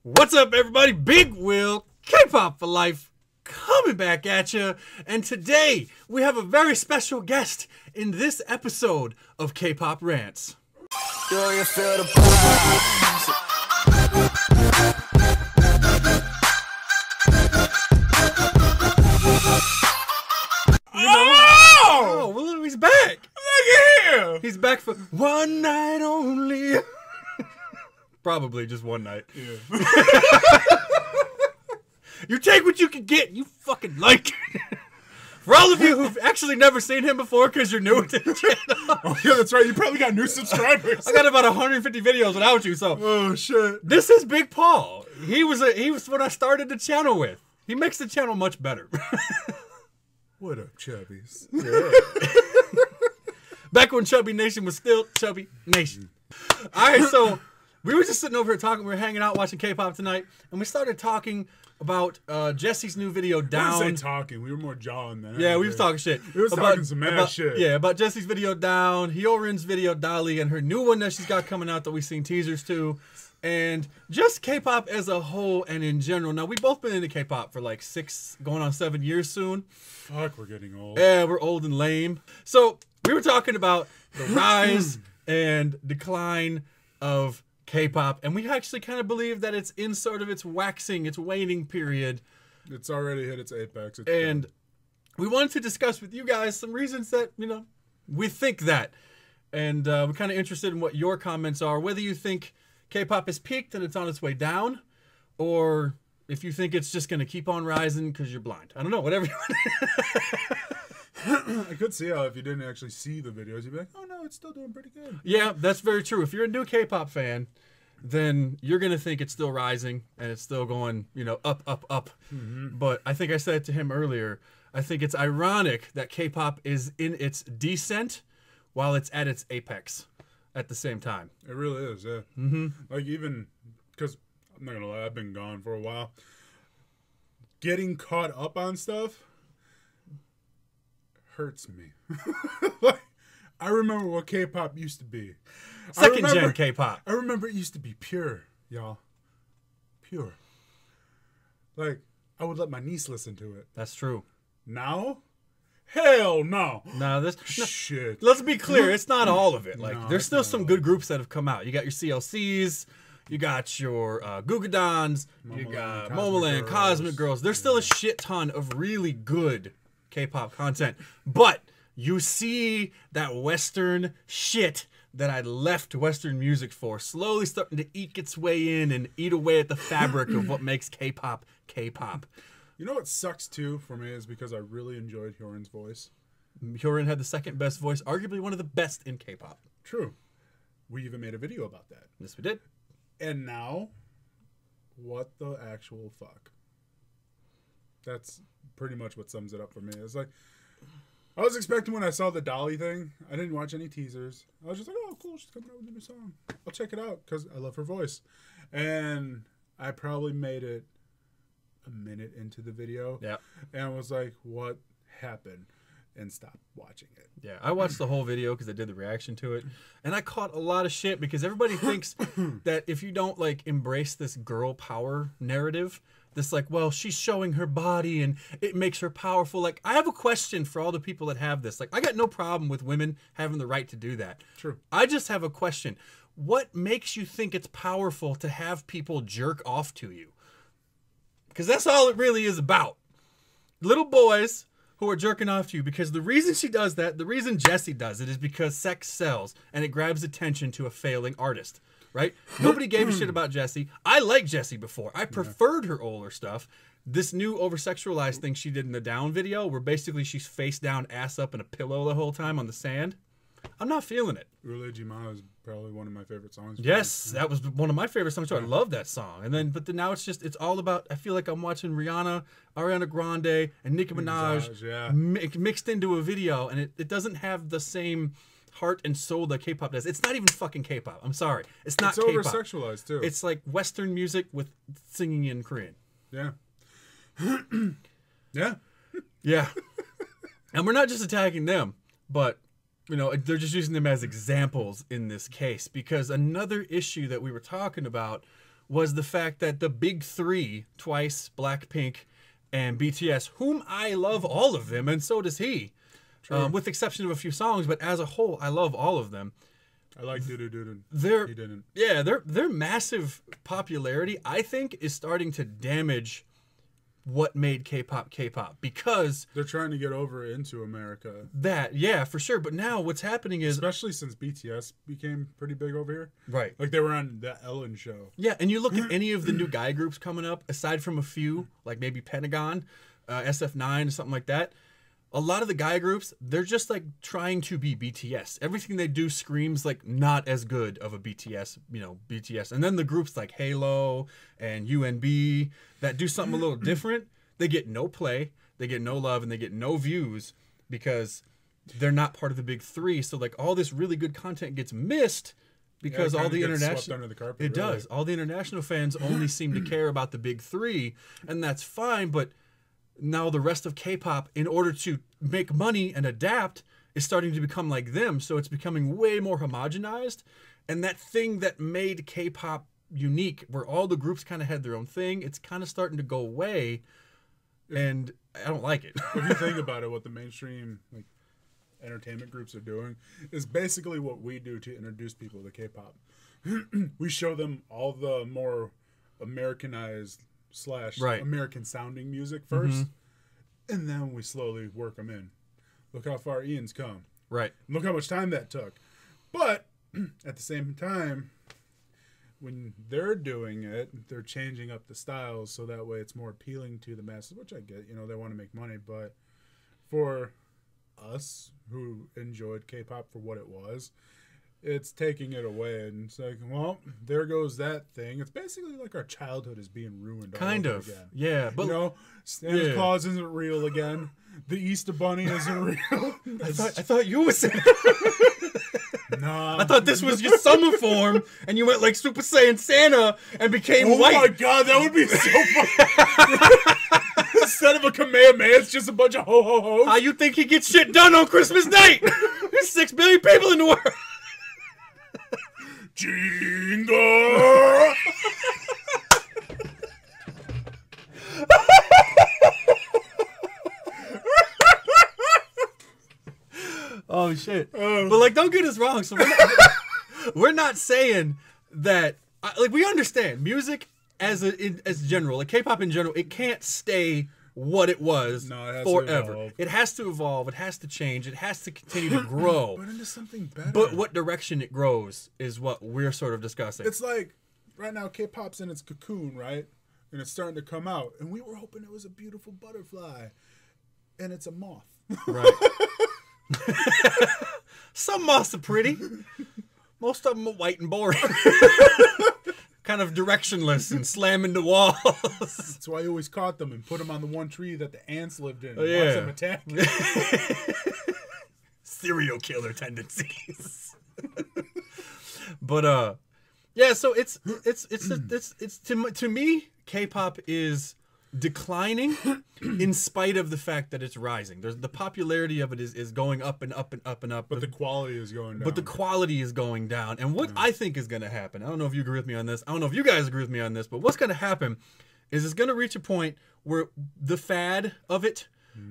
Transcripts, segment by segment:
What's up, everybody? Big Will, K-Pop for Life, coming back at you. And today, we have a very special guest in this episode of Kpop Rantz. Do you feel the vibes? Oh, well, he's back. Look at him. He's back for one night only. Probably just one night. Yeah. You take what you can get. You fucking like it. For all of you who've actually never seen him before because you're new to the channel. Oh, yeah, that's right. You probably got new subscribers. I got about 150 videos without you, so. Oh, shit. This is Big Paul. He was what I started the channel with. He makes the channel much better. What up, chubbies? Yeah. Back when Chubby Nation was still Chubby Nation. All right, so we were just sitting over here talking. We were hanging out watching K-pop tonight, and we started talking about Jesse's new video, Down. I didn't say talking. We were more jawing than Yeah, we was talking shit. We was talking some mad shit. Yeah, about Jesse's video, Down, Hyorin's video, Dolly, and her new one that she's got coming out that we've seen teasers to. And just K-pop as a whole and in general. Now, we've both been into K-pop for like 6, going on 7 years soon. Fuck, we're getting old. Yeah, we're old and lame. So we were talking about the rise and decline of K-pop, and we actually kind of believe that it's in sort of its waxing, its waning period. It's already hit its apex. And we wanted to discuss with you guys some reasons that, we think that. And we're kind of interested in what your comments are, whether you think K-pop has peaked and it's on its way down, or if you think it's just going to keep on rising because you're blind. I don't know, whatever you want. I could see how if you didn't actually see the videos, you'd be like, oh no, it's still doing pretty good. Yeah, that's very true. If you're a new K-pop fan, then you're going to think it's still rising and it's still going, up, up, up. Mm-hmm. But I think I said to him earlier, I think it's ironic that K-pop is in its descent while it's at its apex at the same time. It really is, yeah. Mm-hmm. Like even, because I'm not going to lie, I've been gone for a while. Getting caught up on stuff hurts me. Like, I remember what K-pop used to be. Second gen K-pop. I remember it used to be pure, y'all. Pure. Like, I would let my niece listen to it. That's true. Now? Hell no. Shit. Let's be clear, it's not all of it. Like, No, there's it's still not some all good of it. groups that have come out. You got your CLCs, you got your Gugadons, you got Momoland, Cosmic Girls. There's still a shit ton of really good K-pop content. But you see that Western shit that I left Western music for slowly starting to eke its way in and eat away at the fabric of what makes K-pop K-pop. You know what sucks too for me is because I really enjoyed Hyorin's voice. Hyorin had the second best voice, arguably one of the best in K-pop. True. We even made a video about that. Yes, we did. And now, what the actual fuck? That's pretty much what sums it up for me. It's like, I was expecting when I saw the Dolly thing, I didn't watch any teasers. I was just like, oh, cool, she's coming out with a new song. I'll check it out because I love her voice. And I probably made it a minute into the video. Yeah. And I was like, what happened? And stopped watching it. Yeah, I watched the whole video because I did the reaction to it, and I caught a lot of shit because everybody thinks that if you don't like embrace this girl power narrative, this like, well, she's showing her body and it makes her powerful. Like, I have a question for all the people that have this. Like, I got no problem with women having the right to do that. True. I just have a question. What makes you think it's powerful to have people jerk off to you? Because that's all it really is about. Little boys who are jerking off to you, because the reason she does that, the reason Jessie does it is because sex sells and it grabs attention to a failing artist, right? Nobody gave a shit about Jessie. I liked Jessie before. I preferred her older stuff. This new over-sexualized thing she did in the Down video, where basically she's face down, ass up in a pillow the whole time on the sand, I'm not feeling it. Urulejima is probably one of my favorite songs. Yes, that was one of my favorite songs too. I love that song. And then, but then now it's all about, I feel like I'm watching Rihanna, Ariana Grande, and Nicki Minaj yeah. mixed into a video, and it doesn't have the same heart and soul that K-pop does. It's not even fucking K-pop. I'm sorry. It's not K-pop. It's over-sexualized too. It's like Western music with singing in Korean. Yeah. Yeah. Yeah. And we're not just attacking them, but they're just using them as examples in this case, because another issue that we were talking about was the fact that the big three, Twice, Blackpink, and BTS, whom I love all of them, and so does he, with exception of a few songs, but as a whole, I love all of them. I like Doo Doo Doo Doo. Their He didn't. Yeah, their massive popularity, I think, is starting to damage what made K-pop K-pop, because They're trying to get over into America. yeah, for sure. But now what's happening is, Especially since BTS became pretty big over here. right. Like they were on the Ellen show. Yeah, and you look at any of the new guy groups coming up, aside from a few, like maybe Pentagon, SF9, something like that. A lot of the guy groups, they're just like trying to be BTS. Everything they do screams like not as good of a BTS, BTS. And then the groups like Halo and UNB that do something a little different, they get no play, they get no love, and they get no views because they're not part of the big three. So like all this really good content gets missed because all the international under the carpet. it really. does. All the international fans only seem to care about the big three, and that's fine, but now the rest of K-pop, in order to make money and adapt, is starting to become like them. So it's becoming way more homogenized. And that thing that made K-pop unique, where all the groups kind of had their own thing, it's kind of starting to go away. And I don't like it. If you think about it, what the mainstream like entertainment groups are doing is basically what we do to introduce people to K-pop. We show them all the more Americanized / Right. American sounding music first, and then we slowly work them in. Look how far Ian's come. Right. Look how much time that took. But at the same time, when they're doing it, they're changing up the styles so that way it's more appealing to the masses, which I get. They want to make money. But for us who enjoyed K-pop for what it was, it's taking it away. And it's like, well, there goes that thing. It's basically like our childhood is being ruined all Kind over of. again. Yeah. But Santa Yeah. Claus isn't real again. The Easter Bunny isn't real. I thought you were saying... Nah. I thought this was your summer form, and you went like Super Saiyan Santa and became Oh white. my god, that would be so fun. Instead of a Kamehameha, it's just a bunch of ho-ho-hos. How you think he gets shit done on Christmas night? There's 6 billion people in the world. Jingle! Oh shit! But like, don't get us wrong. So we're not saying that. Like, we understand music as general, like K-pop in general, it can't stay what it was No, it has to forever. evolve. It has to evolve. It has to change. It has to continue to grow. But into something better. But what direction it grows is what we're sort of discussing. It's like, right now, K-pop's in its cocoon, right? And it's starting to come out. And we were hoping it was a beautiful butterfly. And it's a moth. Right. Some moths are pretty. Most of them are white and boring. Kind of directionless and slamming the walls. That's why I always caught them and put them on the one tree that the ants lived in. Oh, And yeah. watch them attack. Serial killer tendencies. But yeah, so it's to me, K-pop is declining in spite of the fact that it's rising. There's the popularity of it is going up and up and up and up. But the quality is going down. But the quality is going down. And what I think is going to happen, I don't know if you agree with me on this. I don't know if you guys agree with me on this, but what's going to happen is it's going to reach a point where the fad of it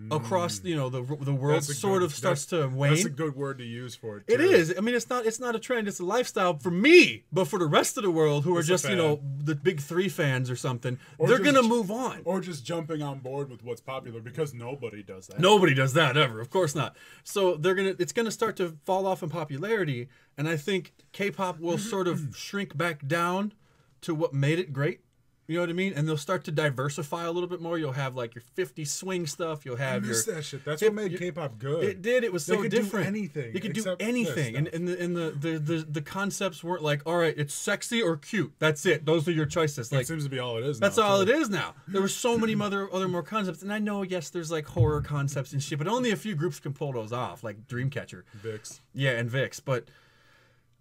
across, the world sort of starts to wane. That's a good word to use for it. It too. is. I mean, it's not a trend. It's a lifestyle for me. But for the rest of the world who are It's a just, fad. the big three fans or something, Or they're just- going to move on. Or just jumping on board with what's popular because nobody does that. Nobody does that ever. Of course not. So it's gonna start to fall off in popularity, and I think K-pop will sort of shrink back down to what made it great. You know what I mean? And they'll start to diversify a little bit more. You'll have like your 50s swing stuff. You'll I have miss your that shit. That's what made you- K-pop good. It did. It was They so could do different. anything You could do except this anything, and stuff. the concepts weren't like, all right, it's sexy or cute. That's it. Those are your choices. That Like, seems to be all it is. that's now, all too. it is now. There were so many other more concepts, and I know, yes, there's like horror concepts and shit, but only a few groups can pull those off, like Dreamcatcher. Vix. Yeah, and Vix. But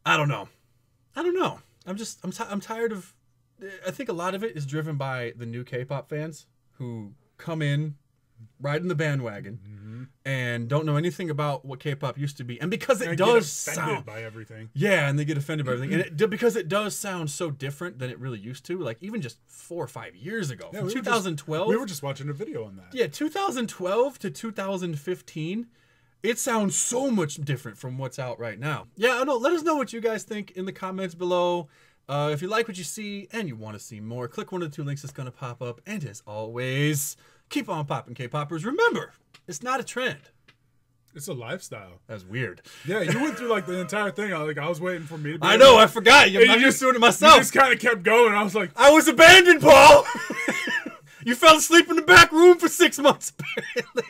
I don't know. I'm tired of. I think a lot of it is driven by the new K-pop fans who come in riding the bandwagon, and don't know anything about what K-pop used to be, and because it And does get offended sound by everything. yeah, and they get offended by everything, and because it does sound so different than it really used to, like even just 4 or 5 years ago, from 2012. We were just watching a video on that. Yeah, 2012 to 2015, it sounds so much different from what's out right now. Yeah, I know. Let us know what you guys think in the comments below. If you like what you see and you want to see more, click one of the 2 links that's going to pop up. And as always, keep on popping, K-Poppers. Remember, it's not a trend. It's a lifestyle. That's weird. Yeah, you went through like the entire thing. I was waiting for me to be I know, I forgot. I'm just doing it myself. You just kind of kept going. I was like, I was abandoned, Paul. You fell asleep in the back room for 6 months, apparently.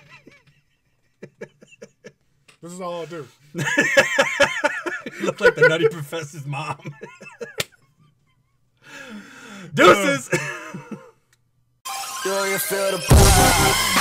this is all I'll do. You look like the Nutty Professor's mom. Deuces. Do you feel the